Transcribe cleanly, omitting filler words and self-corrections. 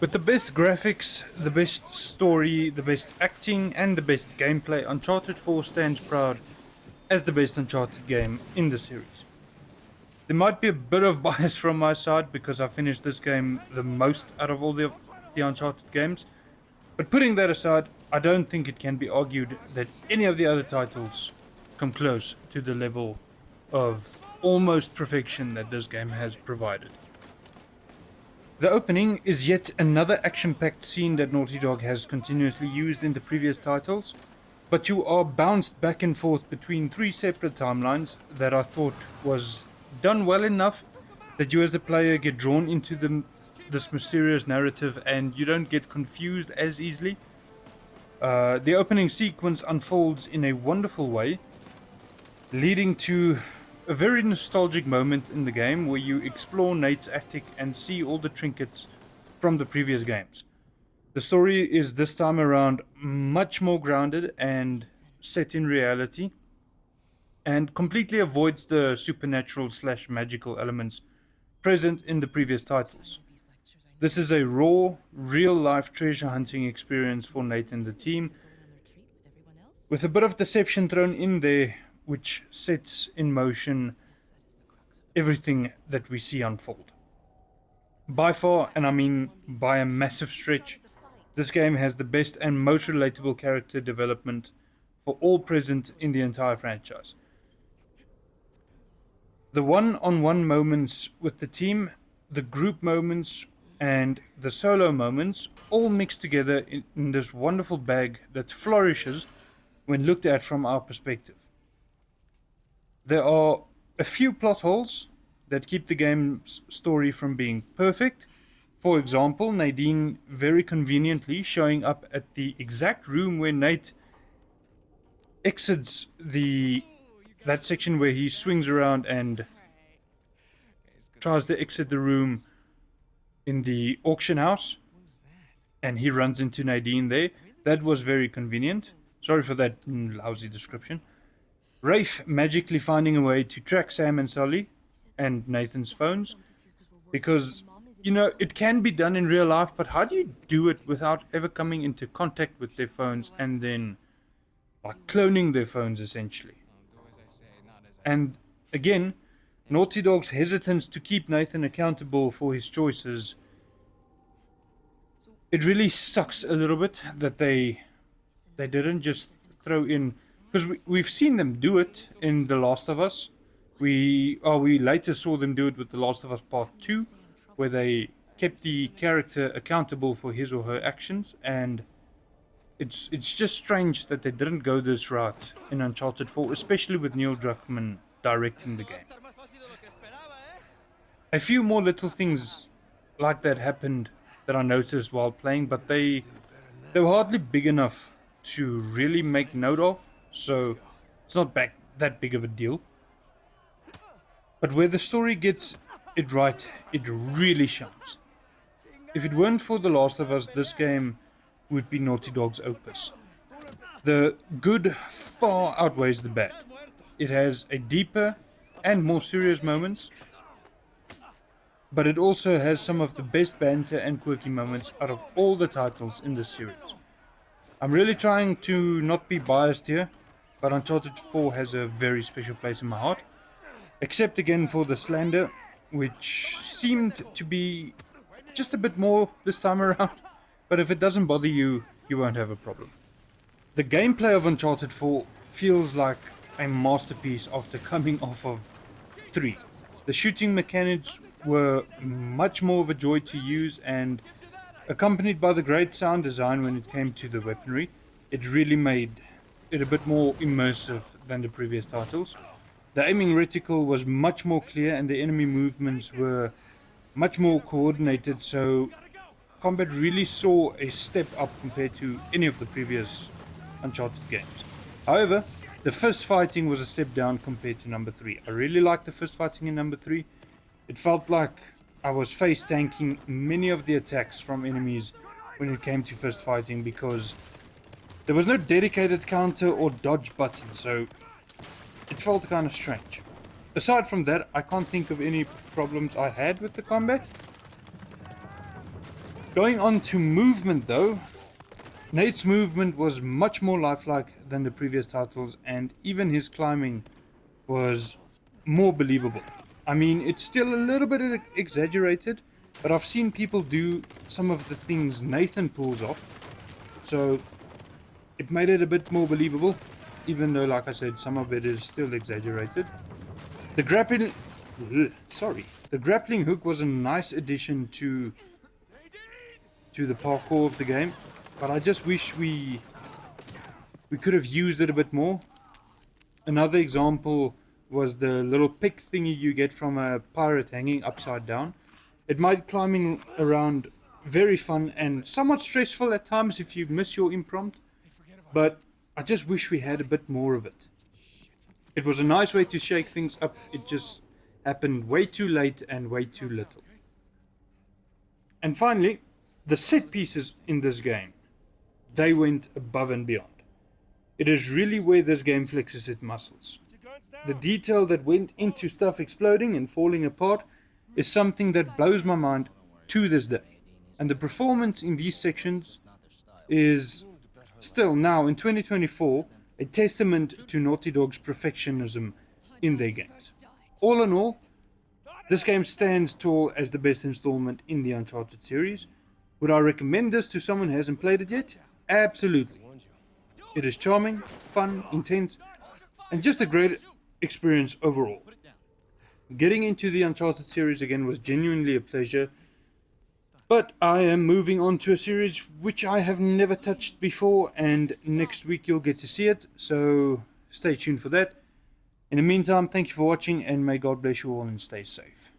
With the best graphics, the best story, the best acting, and the best gameplay, Uncharted 4 stands proud as the best Uncharted game in the series. There might be a bit of bias from my side because I finished this game the most out of all the Uncharted games, but putting that aside, I don't think it can be argued that any of the other titles come close to the level of almost perfection that this game has provided. The opening is yet another action-packed scene that Naughty Dog has continuously used in the previous titles, but you are bounced back and forth between three separate timelines that I thought was done well enough that you as the player get drawn into this mysterious narrative and you don't get confused as easily. The opening sequence unfolds in a wonderful way, leading to a very nostalgic moment in the game where you explore Nate's attic and see all the trinkets from the previous games. The story is this time around much more grounded and set in reality, and completely avoids the supernatural slash magical elements present in the previous titles. This is a raw, real life treasure hunting experience for Nate and the team, with a bit of deception thrown in there, which sets in motion everything that we see unfold. By far, and I mean by a massive stretch, this game has the best and most relatable character development for all present in the entire franchise. The one-on-one moments with the team, the group moments, and the solo moments all mixed together in this wonderful bag that flourishes when looked at from our perspective. There are a few plot holes that keep the game's story from being perfect. For example, Nadine very conveniently showing up at the exact room where Nate exits that section where he swings around and tries to exit the room in the auction house, and he runs into Nadine there. That was very convenient. Sorry for that lousy description. Rafe magically finding a way to track Sam and Sully and Nathan's phones, because it can be done in real life, but how do you do it without ever coming into contact with their phones and then like cloning their phones essentially? And again, Naughty Dog's hesitance to keep Nathan accountable for his choices, it really sucks a little bit that they didn't just throw in, because we've seen them do it in The Last of Us. We later saw them do it with The Last of Us Part 2, where they kept the character accountable for his or her actions, and it's just strange that they didn't go this route in Uncharted 4, especially with Neil Druckmann directing the game. A few more little things like that happened that I noticed while playing, but they were hardly big enough to really make note of, so it's not that big of a deal. But where the story gets it right, it really shines. If it weren't for The Last of Us, this game would be Naughty Dog's opus. The good far outweighs the bad. It has a deeper and more serious moments, but it also has some of the best banter and quirky moments out of all the titles in this series. I'm really trying to not be biased here, but Uncharted 4 has a very special place in my heart, except again for the slander, which seemed to be just a bit more this time around, but if it doesn't bother you, you won't have a problem. The gameplay of Uncharted 4 feels like a masterpiece after coming off of 3. The shooting mechanics were much more of a joy to use, and accompanied by the great sound design when it came to the weaponry, it really made it a bit more immersive than the previous titles. The aiming reticle was much more clear and the enemy movements were much more coordinated, so combat really saw a step up compared to any of the previous Uncharted games. However, the fist fighting was a step down compared to number 3. I really liked the fist fighting in number 3. It felt like I was face tanking many of the attacks from enemies when it came to fist fighting, because there was no dedicated counter or dodge button, so it felt kind of strange. Aside from that, I can't think of any problems I had with the combat. Going on to movement though, Nate's movement was much more lifelike than the previous titles, and even his climbing was more believable. I mean, it's still a little bit exaggerated, but I've seen people do some of the things Nathan pulls off, so it made it a bit more believable, even though, like I said, some of it is still exaggerated. The grappling, the grappling hook was a nice addition to the parkour of the game, but I just wish we could have used it a bit more. Another example was the little pick thingy you get from a pirate hanging upside down. It made climbing around very fun and somewhat stressful at times if you miss your impromptu, but I just wish we had a bit more of it. It was a nice way to shake things up, it just happened way too late and way too little. And finally, the set pieces in this game. They went above and beyond. It is really where this game flexes its muscles. The detail that went into stuff exploding and falling apart is something that blows my mind to this day. And the performance in these sections is still now in 2024 a testament to Naughty Dog's perfectionism in their games. All in all, this game stands tall as the best installment in the Uncharted series. Would I recommend this to someone who hasn't played it yet? Absolutely. It is charming, fun, intense, and just a great experience overall. Getting into the Uncharted series again was genuinely a pleasure, but I am moving on to a series which I have never touched before, and next week you'll get to see it, so stay tuned for that. In the meantime, thank you for watching, and may God bless you all and stay safe.